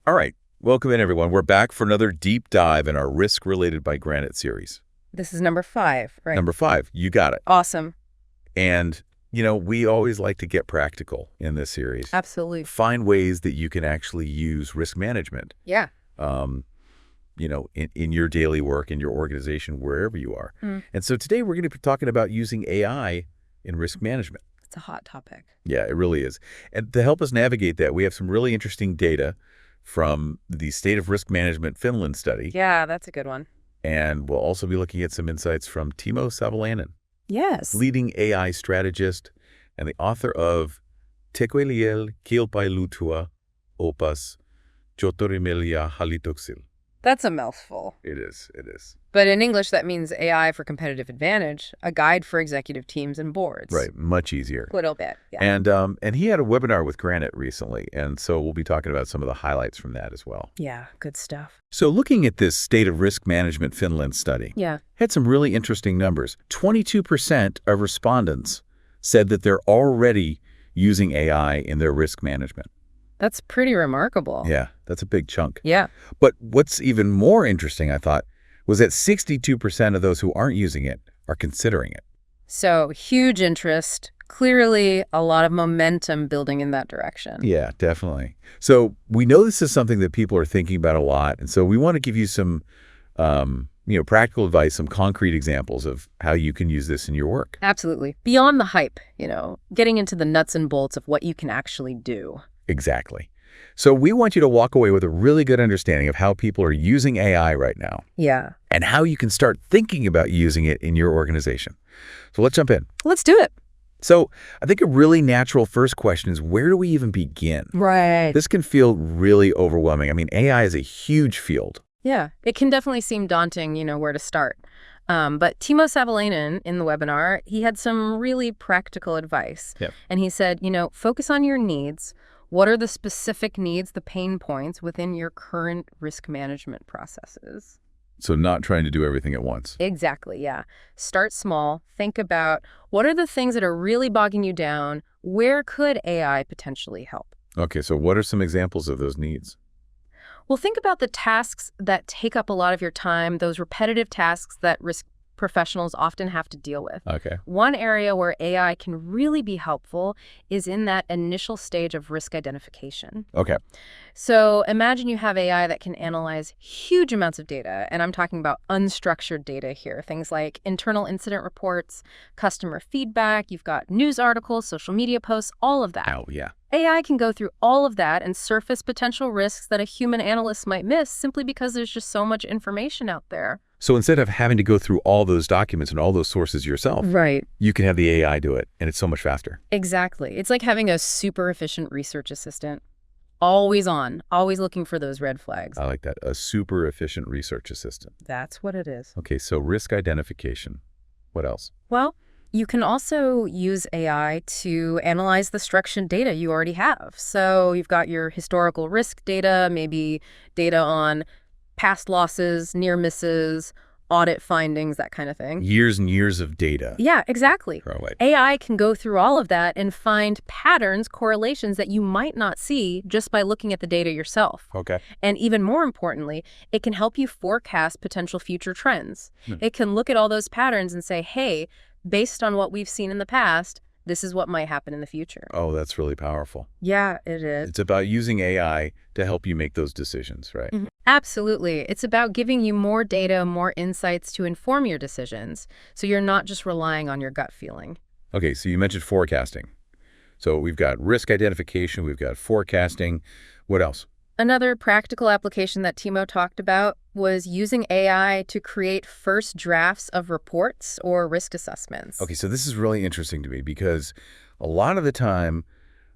All right. Welcome in, everyone. We're back for another deep dive in our Risk Related by Granite series. This is number 5, right? Number 5. You got it. Awesome. And, we always like to get practical in this series. Absolutely. Find ways that you can actually use risk management. Yeah. In your daily work, in your organization, wherever you are. And so today we're going to be talking about using AI in risk management. It's a hot topic. Yeah, it really is. And to help us navigate that, we have some really interesting data from the State of Risk Management Finland study. Yeah, that's a good one. And we'll also be looking at some insights from Timo Savolainen, Yes. leading AI strategist and the author of Tekoiliel Kilpailutua Opas Jotorimilia Hallituksil. That's a mouthful. It is. But in English, that means AI for competitive advantage, a guide for executive teams and boards. Right, much easier. A little bit, yeah. And he had a webinar with Granite recently, and so we'll be talking about some of the highlights from that as well. Yeah, good stuff. So looking at this State of Risk Management Finland study, Yeah. had some really interesting numbers. 22% of respondents said that they're already using AI in their risk management. That's pretty remarkable. Yeah, that's a big chunk. Yeah. But what's even more interesting, I thought, was that 62% of those who aren't using it are considering it. So huge interest, clearly a lot of momentum building in that direction. Yeah, definitely. So we know this is something that people are thinking about a lot. And so we want to give you some, practical advice, some concrete examples of how you can use this in your work. Absolutely. Beyond the hype, getting into the nuts and bolts of what you can actually do. Exactly. So we want you to walk away with a really good understanding of how people are using AI right now. Yeah. And how you can start thinking about using it in your organization. So let's jump in. Let's do it. So I think a really natural first question is, where do we even begin? Right. This can feel really overwhelming. I mean, AI is a huge field. Yeah, it can definitely seem daunting, where to start. But Timo Savolainen in the webinar, he had some really practical advice. Yep. And he said, focus on your needs. What are the specific needs, the pain points within your current risk management processes? So not trying to do everything at once. Exactly, yeah. Start small. Think about what are the things that are really bogging you down? Where could AI potentially help? Okay, so what are some examples of those needs? Well, think about the tasks that take up a lot of your time, those repetitive tasks that risk professionals often have to deal with. Okay. One area where AI can really be helpful is in that initial stage of risk identification. Okay. So imagine you have AI that can analyze huge amounts of data, and I'm talking about unstructured data here, things like internal incident reports, customer feedback, you've got news articles, social media posts, all of that. Oh, yeah. AI can go through all of that and surface potential risks that a human analyst might miss simply because there's just so much information out there. So instead of having to go through all those documents and all those sources yourself, Right. you can have the AI do it, and it's so much faster. Exactly. It's like having a super efficient research assistant. Always on, always looking for those red flags. I like that. A super efficient research assistant. That's what it is. Okay, so risk identification. What else? Well, you can also use AI to analyze the structured data you already have. So you've got your historical risk data, maybe data on past losses, near misses, audit findings, that kind of thing. Years and years of data. Yeah, exactly. Throw away. AI can go through all of that and find patterns, correlations that you might not see just by looking at the data yourself. Okay. And even more importantly, it can help you forecast potential future trends. It can look at all those patterns and say, hey, based on what we've seen in the past, this is what might happen in the future. Oh, that's really powerful. Yeah, it is. It's about using AI to help you make those decisions, right? Absolutely. It's about giving you more data, more insights to inform your decisions, so you're not just relying on your gut feeling. Okay, so you mentioned forecasting. So we've got risk identification, we've got forecasting. What else? Another practical application that Timo talked about was using AI to create first drafts of reports or risk assessments. Okay, so this is really interesting to me because a lot of the time,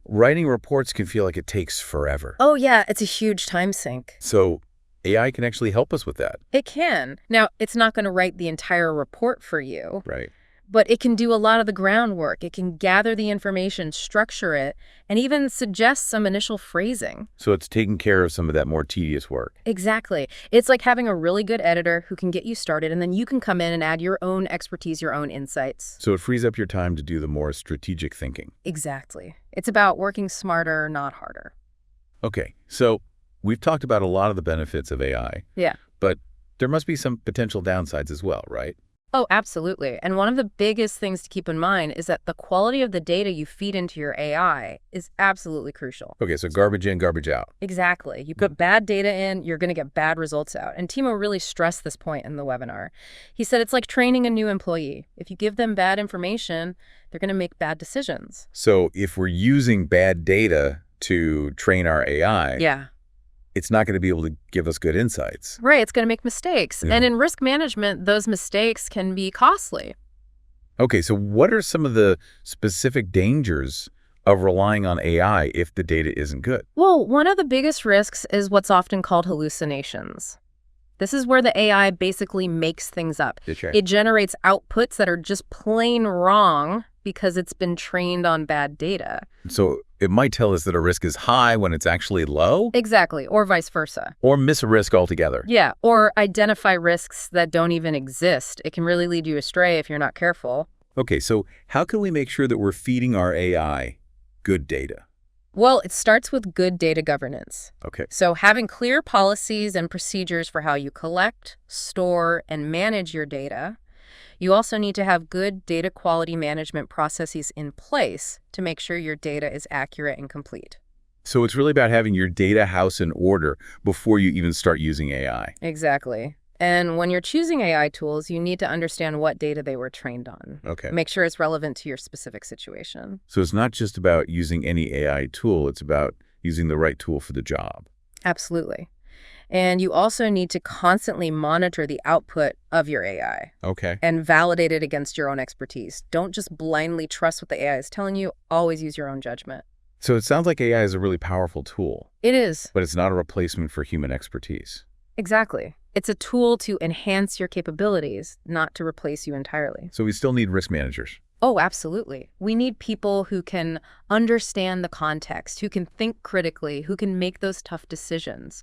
writing reports can feel like it takes forever. Oh, yeah, it's a huge time sink. So AI can actually help us with that. It can. Now, it's not going to write the entire report for you. Right. But it can do a lot of the groundwork. It can gather the information, structure it, and even suggest some initial phrasing. So it's taking care of some of that more tedious work. Exactly. It's like having a really good editor who can get you started, and then you can come in and add your own expertise, your own insights. So it frees up your time to do the more strategic thinking. Exactly. It's about working smarter, not harder. Okay, so we've talked about a lot of the benefits of AI, Yeah. but there must be some potential downsides as well, right? Oh, absolutely. And one of the biggest things to keep in mind is that the quality of the data you feed into your AI is absolutely crucial. Okay, so garbage in, garbage out. Exactly. You put bad data in, you're going to get bad results out. And Timo really stressed this point in the webinar. He said it's like training a new employee. If you give them bad information, they're going to make bad decisions. So if we're using bad data to train our AI, Yeah. it's not going to be able to give us good insights. Right. It's going to make mistakes. Yeah. And in risk management, those mistakes can be costly. Okay, so what are some of the specific dangers of relying on AI if the data isn't good? Well, one of the biggest risks is what's often called hallucinations. This is where the AI basically makes things up. Okay. It generates outputs that are just plain wrong because it's been trained on bad data. So it might tell us that a risk is high when it's actually low, Exactly, or vice versa. or miss a risk altogether. Yeah, or identify risks that don't even exist. It can really lead you astray if you're not careful. Okay, so how can we make sure that we're feeding our AI good data? Well, it starts with good data governance. Okay. So having clear policies and procedures for how you collect, store, and manage your data. You also need to have good data quality management processes in place to make sure your data is accurate and complete. So it's really about having your data house in order before you even start using AI. Exactly. And when you're choosing AI tools, you need to understand what data they were trained on. Okay. Make sure it's relevant to your specific situation. So it's not just about using any AI tool, it's about using the right tool for the job. Absolutely. And you also need to constantly monitor the output of your AI Okay. and validate it against your own expertise. Don't just blindly trust what the AI is telling you. Always use your own judgment. So it sounds like AI is a really powerful tool, It is. but it's not a replacement for human expertise. Exactly. It's a tool to enhance your capabilities, not to replace you entirely. So we still need risk managers. Oh, absolutely. We need people who can understand the context, who can think critically, who can make those tough decisions.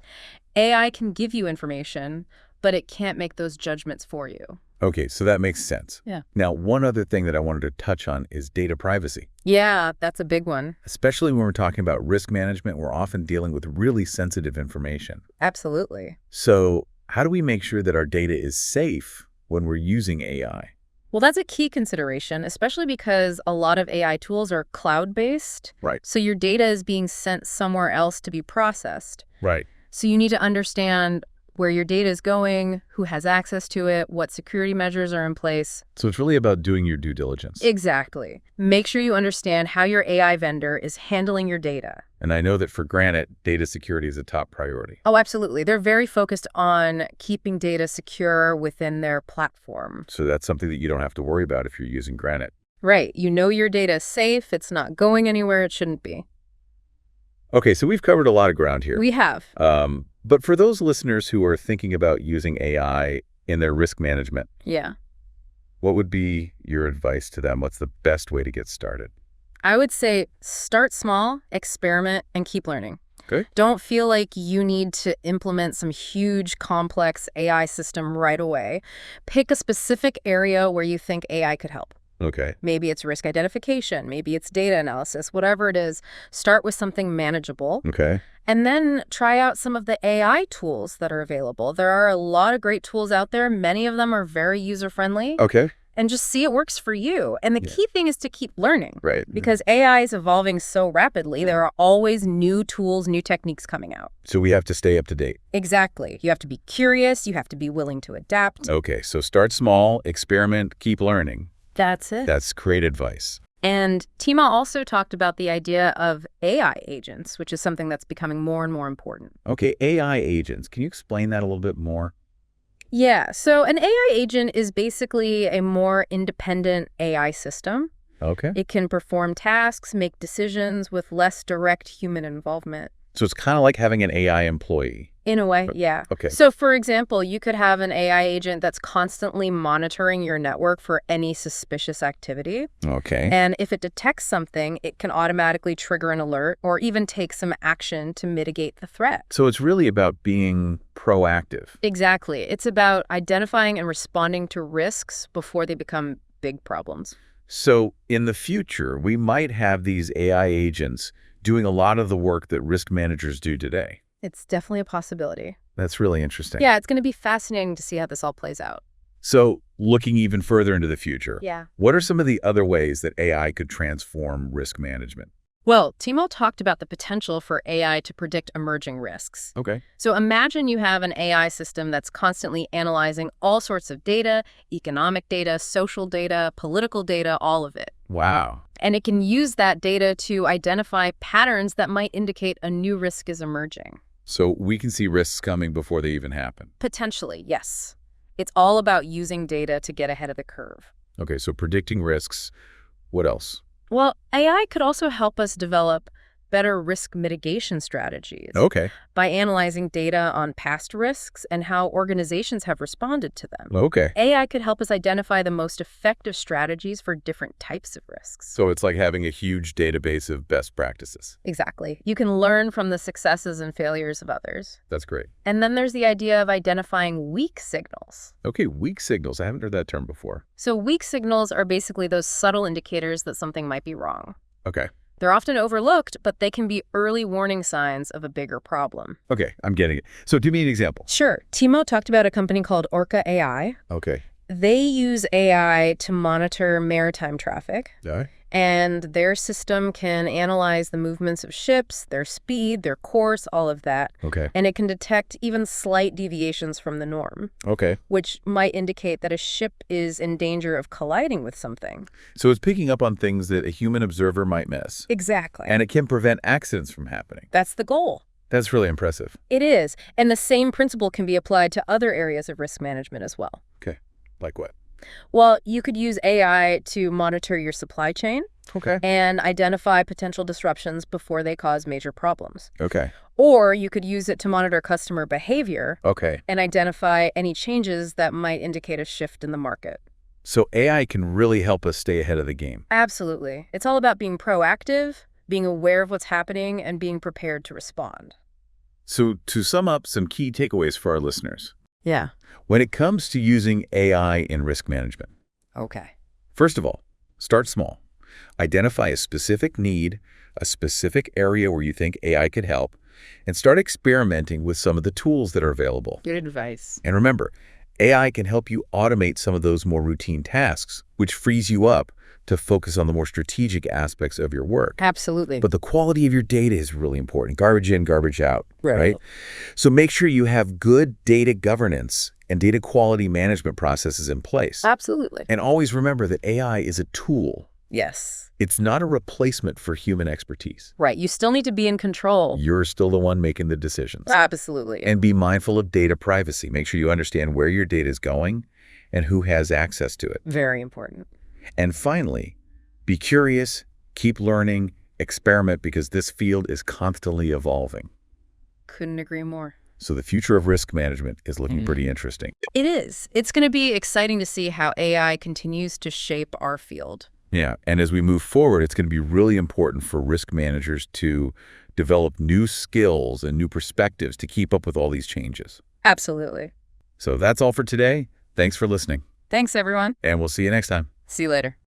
AI can give you information, but it can't make those judgments for you. Okay, so that makes sense. Yeah. Now, one other thing that I wanted to touch on is data privacy. Yeah, that's a big one. Especially when we're talking about risk management, we're often dealing with really sensitive information. Absolutely. So how do we make sure that our data is safe when we're using AI? Well, that's a key consideration, especially because a lot of AI tools are cloud-based. Right. So your data is being sent somewhere else to be processed. Right. So you need to understand where your data is going, who has access to it, what security measures are in place. So it's really about doing your due diligence. Exactly. Make sure you understand how your AI vendor is handling your data. And I know that for Granite, data security is a top priority. Oh, absolutely. They're very focused on keeping data secure within their platform. So that's something that you don't have to worry about if you're using Granite. Right. You know your data is safe. It's not going anywhere it shouldn't be. Okay, so we've covered a lot of ground here. We have. But for those listeners who are thinking about using AI in their risk management, Yeah. what would be your advice to them? What's the best way to get started? I would say start small, experiment, and keep learning. Okay. Don't feel like you need to implement some huge, complex AI system right away. Pick a specific area where you think AI could help. Okay. Maybe it's risk identification, maybe it's data analysis, whatever it is. Start with something manageable. Okay. And then try out some of the AI tools that are available. There are a lot of great tools out there. Many of them are very user-friendly. Okay. And just see it works for you. And the key thing is to keep learning. Right. Because AI is evolving so rapidly, there are always new tools, new techniques coming out. So we have to stay up to date. Exactly. You have to be curious. You have to be willing to adapt. Okay. So start small, experiment, keep learning. That's it. That's great advice. And Tima also talked about the idea of AI agents, which is something that's becoming more and more important. Okay. AI agents. Can you explain that a little bit more? Yeah, so an AI agent is basically a more independent AI system. Okay. It can perform tasks, make decisions with less direct human involvement. So it's kind of like having an AI employee. In a way, yeah. Okay. So, for example, you could have an AI agent that's constantly monitoring your network for any suspicious activity. Okay. And if it detects something, it can automatically trigger an alert or even take some action to mitigate the threat. So it's really about being proactive. Exactly. It's about identifying and responding to risks before they become big problems. So in the future, we might have these AI agents doing a lot of the work that risk managers do today. It's definitely a possibility. That's really interesting. Yeah, it's going to be fascinating to see how this all plays out. So looking even further into the future, Yeah. what are some of the other ways that AI could transform risk management? Well, Timo talked about the potential for AI to predict emerging risks. Okay. So imagine you have an AI system that's constantly analyzing all sorts of data, economic data, social data, political data, all of it. Wow. And it can use that data to identify patterns that might indicate a new risk is emerging. So we can see risks coming before they even happen. Potentially, yes. It's all about using data to get ahead of the curve. Okay, so predicting risks. What else? Well, AI could also help us develop better risk mitigation strategies Okay. by analyzing data on past risks and how organizations have responded to them. Okay. AI could help us identify the most effective strategies for different types of risks. So it's like having a huge database of best practices. Exactly. You can learn from the successes and failures of others. That's great. And then there's the idea of identifying weak signals. Okay, weak signals. I haven't heard that term before. So weak signals are basically those subtle indicators that something might be wrong. Okay. They're often overlooked, but they can be early warning signs of a bigger problem. Okay, I'm getting it. So give me an example. Sure. Timo talked about a company called Orca AI. Okay. They use AI to monitor maritime traffic, All right. and their system can analyze the movements of ships, their speed, their course, all of that. Okay. And it can detect even slight deviations from the norm, Okay. which might indicate that a ship is in danger of colliding with something. So it's picking up on things that a human observer might miss. Exactly. And it can prevent accidents from happening. That's the goal. That's really impressive. It is. And the same principle can be applied to other areas of risk management as well. Okay. Like what? Well, you could use AI to monitor your supply chain Okay. and identify potential disruptions before they cause major problems. Okay. Or you could use it to monitor customer behavior Okay. and identify any changes that might indicate a shift in the market. So AI can really help us stay ahead of the game. Absolutely. It's all about being proactive, being aware of what's happening, and being prepared to respond. So to sum up some key takeaways for our listeners, Yeah. when it comes to using AI in risk management, Okay. first of all, start small. Identify a specific need, a specific area where you think AI could help, and start experimenting with some of the tools that are available. Good advice. And remember, AI can help you automate some of those more routine tasks, which frees you up to focus on the more strategic aspects of your work. Absolutely. But the quality of your data is really important. Garbage in, garbage out, Right. right? So make sure you have good data governance and data quality management processes in place. Absolutely. And always remember that AI is a tool. Yes. It's not a replacement for human expertise. Right. You still need to be in control. You're still the one making the decisions. Absolutely. And be mindful of data privacy. Make sure you understand where your data is going and who has access to it. Very important. And finally, be curious, keep learning, experiment, because this field is constantly evolving. Couldn't agree more. So the future of risk management is looking pretty interesting. It is. It's going to be exciting to see how AI continues to shape our field. Yeah, and as we move forward, it's going to be really important for risk managers to develop new skills and new perspectives to keep up with all these changes. Absolutely. So that's all for today. Thanks for listening, Thanks, everyone. and we'll see you next time. See you later.